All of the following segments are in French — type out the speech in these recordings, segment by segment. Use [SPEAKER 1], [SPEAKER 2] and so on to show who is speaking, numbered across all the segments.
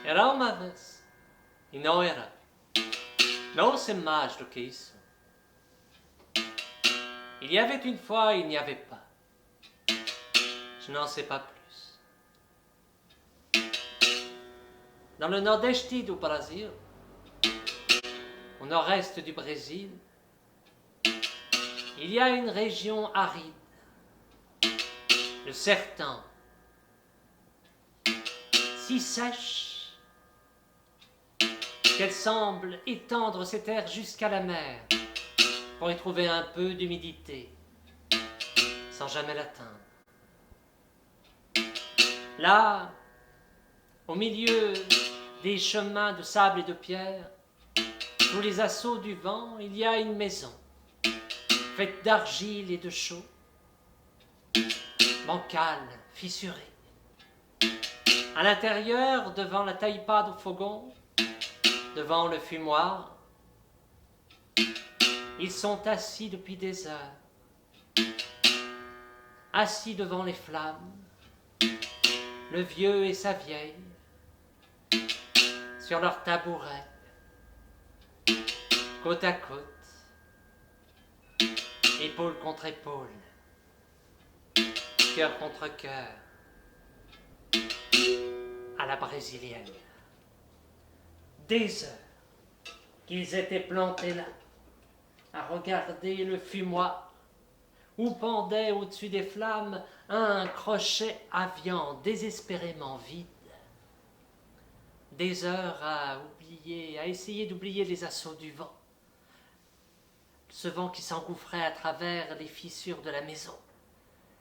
[SPEAKER 1] Era uma vez, e não era. Não sei mais do que isso. Il y avait une fois, il n'y avait pas. Je n'en sais pas plus. Dans le nord-est du Brésil, au nord-est du Brésil, il y a une région aride, le sertão, si sèche qu'elle semble étendre ses terres jusqu'à la mer pour y trouver un peu d'humidité, sans jamais l'atteindre. Là, au milieu des chemins de sable et de pierre, sous les assauts du vent, il y a une maison, faite d'argile et de chaux, bancale, fissurée. À l'intérieur, devant la taipa du fogon, devant le fumoir, ils sont assis depuis des heures, assis devant les flammes, le vieux et sa vieille, sur leur tabouret, côte à côte, épaule contre épaule, cœur contre cœur, à la brésilienne. Des heures qu'ils étaient plantés là, à regarder le fumoir, où pendait au-dessus des flammes un crochet à viande désespérément vide. Des heures à oublier, à essayer d'oublier les assauts du vent. Ce vent qui s'engouffrait à travers les fissures de la maison,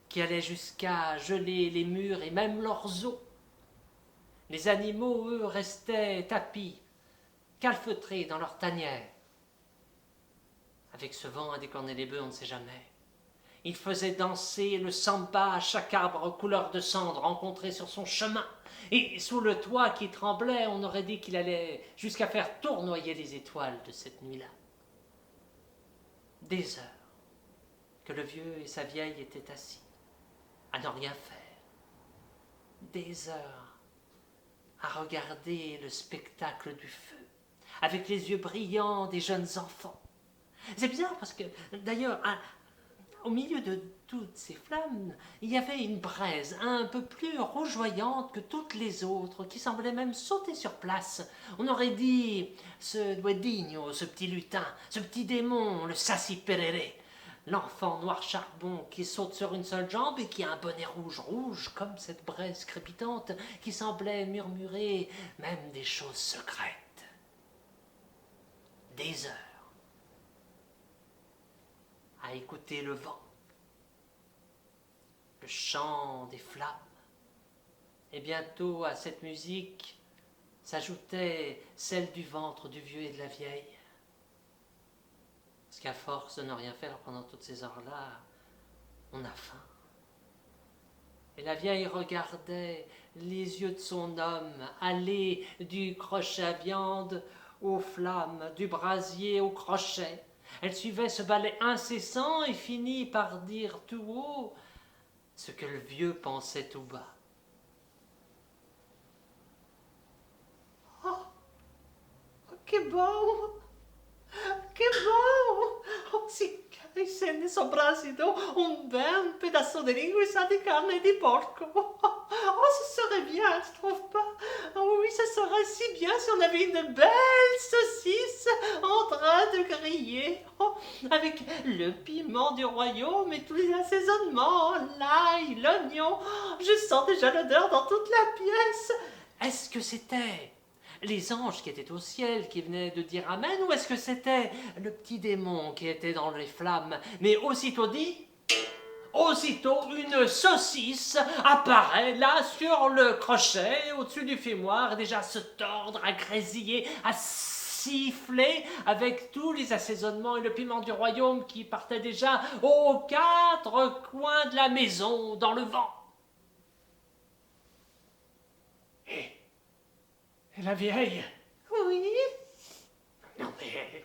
[SPEAKER 1] qui allait jusqu'à geler les murs et même leurs os. Les animaux, eux, restaient tapis, calfeutrés dans leur tanière. Avec ce vent à décorner les bœufs, on ne sait jamais. Il faisait danser le samba à chaque arbre couleur de cendre rencontré sur son chemin. Et sous le toit qui tremblait, on aurait dit qu'il allait jusqu'à faire tournoyer les étoiles de cette nuit-là. Des heures que le vieux et sa vieille étaient assis, à ne rien faire. Des heures à regarder le spectacle du feu, avec les yeux brillants des jeunes enfants. C'est bizarre parce que, d'ailleurs, au milieu de toutes ces flammes, il y avait une braise un peu plus rougeoyante que toutes les autres, qui semblait même sauter sur place. On aurait dit ce duedigno, ce petit lutin, ce petit démon, le Saci Pereré, l'enfant noir charbon qui saute sur une seule jambe et qui a un bonnet rouge comme cette braise crépitante, qui semblait murmurer même des choses secrètes. Des heures à écouter le vent, le chant des flammes. Et bientôt à cette musique s'ajoutait celle du ventre du vieux et de la vieille. Parce qu'à force de ne rien faire pendant toutes ces heures-là, on a faim. Et la vieille regardait les yeux de son homme aller du crochet à viande aux flammes, du brasier au crochet. Elle suivait ce balai incessant et finit par dire tout haut ce que le vieux pensait tout bas. Oh, que bom! Que bom! Oh, si scende soprasito un bel pedaço de linguiça de carne de porco. Oh, ce serait bien, tu trouves pas? Oh oui, ce serait si bien si on avait une belle saucisse en train de griller, oh, avec le piment du royaume et tous les assaisonnements, l'ail, l'oignon. Je sens déjà l'odeur dans toute la pièce. Est-ce que c'était les anges qui étaient au ciel, qui venaient de dire Amen, ou est-ce que c'était le petit démon qui était dans les flammes? Mais aussitôt dit, aussitôt une saucisse apparaît là sur le crochet, au-dessus du fumoir, déjà à se tordre, à grésiller, à siffler, avec tous les assaisonnements et le piment du royaume qui partaient déjà aux quatre coins de la maison, dans le vent. Et la vieille? Oui. Non mais,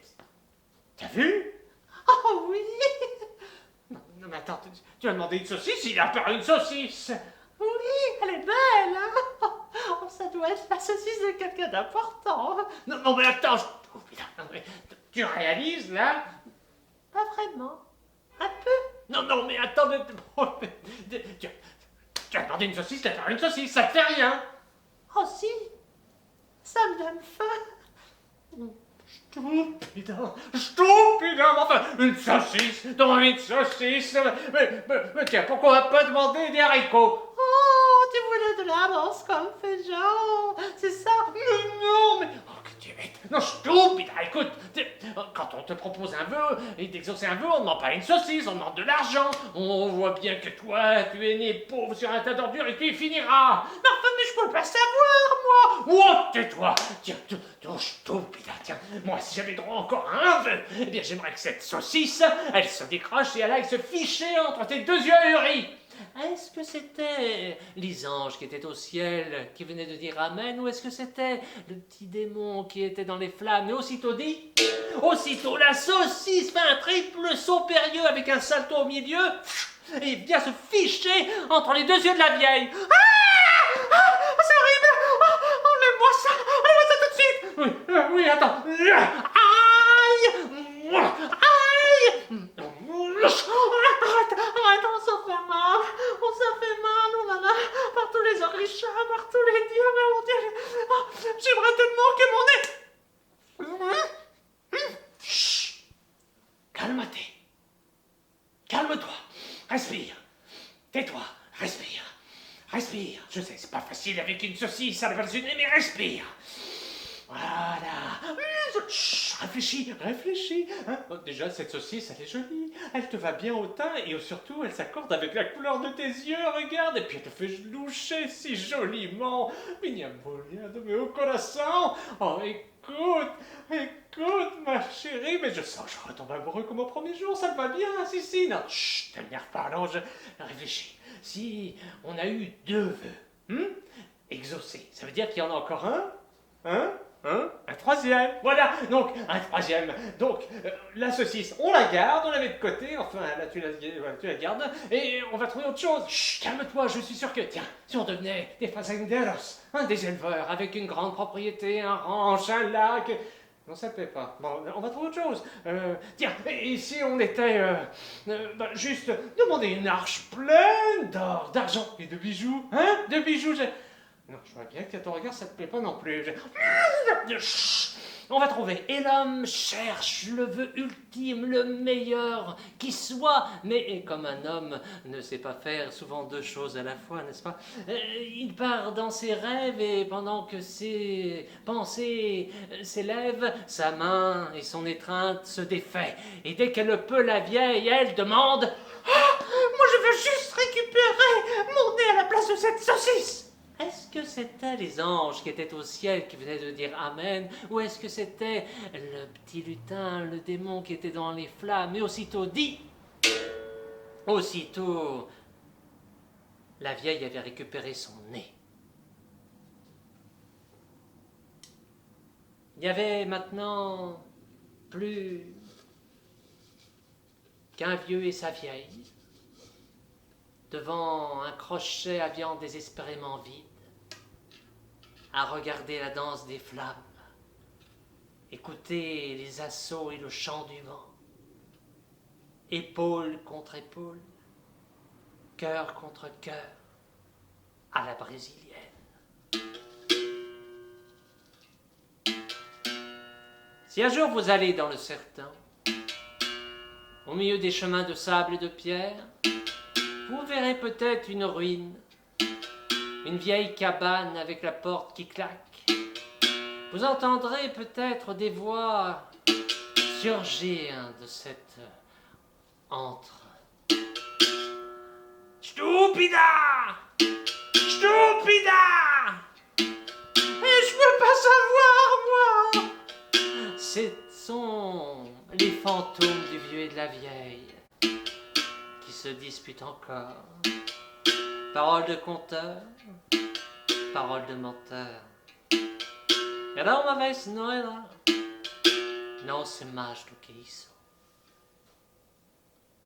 [SPEAKER 1] t'as vu? Oh oui. Non mais attends, tu as demandé une saucisse, il a apparu une saucisse. Oui, elle est belle, hein? Oh, ça doit être la saucisse de quelqu'un d'important.
[SPEAKER 2] Non, non, mais attends, putain, non, mais tu réalises, là?
[SPEAKER 1] Pas vraiment. Un peu.
[SPEAKER 2] Non, non, mais attends, tu as demandé une saucisse, t'as fait une saucisse, ça te fait rien.
[SPEAKER 1] Oh si, ça me donne faim.
[SPEAKER 2] Stupide, mais enfin, une saucisse, dans une saucisse, mais tiens, pourquoi on va pas demander des haricots?
[SPEAKER 1] Oh, tu voulais de l'avance comme fait Jean, c'est ça?
[SPEAKER 2] Non, mais, oh, que tu es, non, stupide, écoute, quand on te propose un vœu, et d'exaucer un vœu, on ne demande pas une saucisse, on demande de l'argent, on voit bien que toi, tu es né pauvre sur un tas d'ordures et tu y finiras.
[SPEAKER 1] Mais enfin, mais je peux pas savoir, moi.
[SPEAKER 2] Oh, tais-toi! Tiens, stupide, tiens, moi, si j'avais droit encore à un vœu, eh bien, j'aimerais que cette saucisse, elle se décroche et elle aille se ficher entre tes deux yeux ahuris.
[SPEAKER 1] Est-ce que c'était les anges qui étaient au ciel, qui venaient de dire Amen, ou est-ce que c'était le petit démon qui était dans les flammes, et aussitôt dit, aussitôt la saucisse fait un triple saut périlleux avec un salto au milieu, et vient se ficher entre les deux yeux de la vieille. C'est horrible! Enlève-moi ça! Enlève-moi ça tout de suite!
[SPEAKER 2] Oui, attends.
[SPEAKER 1] Aïe! Aïe! Arrête, on s'en fait mal! On s'en fait mal, oh là là! Par tous les orishas, par tous les dieux, mais mon Dieu! J'aimerais tellement que mon nez...
[SPEAKER 2] Chut! Calme-toi. Calme-toi. Respire. Tais-toi. Respire. Respire. Je sais, c'est pas facile avec une saucisse à la base du nez, mais respire. Voilà. Chut, réfléchis, réfléchis. Hein? Oh, déjà, cette saucisse, elle est jolie. Elle te va bien au teint et surtout, elle s'accorde avec la couleur de tes yeux. Regarde, et puis elle te fait loucher si joliment. Mi amore, mio corazon. Oh, écoute, ma chérie. Mais je sens que je retombe amoureux comme au premier jour. Ça te va bien, si, si. Non, chut, t'énerve pas. Alors, je réfléchis. Si on a eu deux vœux, exaucés, ça veut dire qu'il y en a encore un troisième. Voilà, donc un troisième. Donc la saucisse, on la garde, on la met de côté. Enfin, là tu la gardes et on va trouver autre chose. Chut, calme-toi, je suis sûr que tiens, si on devenait des fazenderos, des éleveurs avec une grande propriété, un ranch, un lac. Non, ça ne plaît pas. Bon, on va trouver autre chose. Tiens, et si on était juste demander une arche pleine d'or, d'argent et de bijoux, de bijoux. Non, je vois bien que ton regard, ça te plaît pas non plus. Chut, on va trouver. Et l'homme cherche le vœu ultime, le meilleur qui soit. Mais comme un homme ne sait pas faire souvent deux choses à la fois, n'est-ce pas? Il part dans ses rêves et pendant que ses pensées s'élèvent, sa main et son étreinte se défait. Et dès qu'elle le peut, la vieille, elle demande « Ah, moi je veux juste récupérer mon nez à la place de cette saucisse !» Est-ce que c'était les anges qui étaient au ciel qui venaient de dire Amen, ou est-ce que c'était le petit lutin, le démon qui était dans les flammes, et aussitôt dit, aussitôt, la vieille avait récupéré son nez. Il n'y avait maintenant plus qu'un vieux et sa vieille, devant un crochet à viande désespérément vide, à regarder la danse des flammes, écouter les assauts et le chant du vent, épaule contre épaule, cœur contre cœur, à la brésilienne. Si un jour vous allez dans le Sertão, au milieu des chemins de sable et de pierre, vous verrez peut-être une ruine, une vieille cabane avec la porte qui claque. Vous entendrez peut-être des voix surgir de cette antre. Stupida! Stupida! Et je veux pas savoir, moi! Ce sont les fantômes du vieux et de la vieille qui se disputent encore. Parole de conteur, parole de menteur. Era uma vez não era, não se mais do que isso.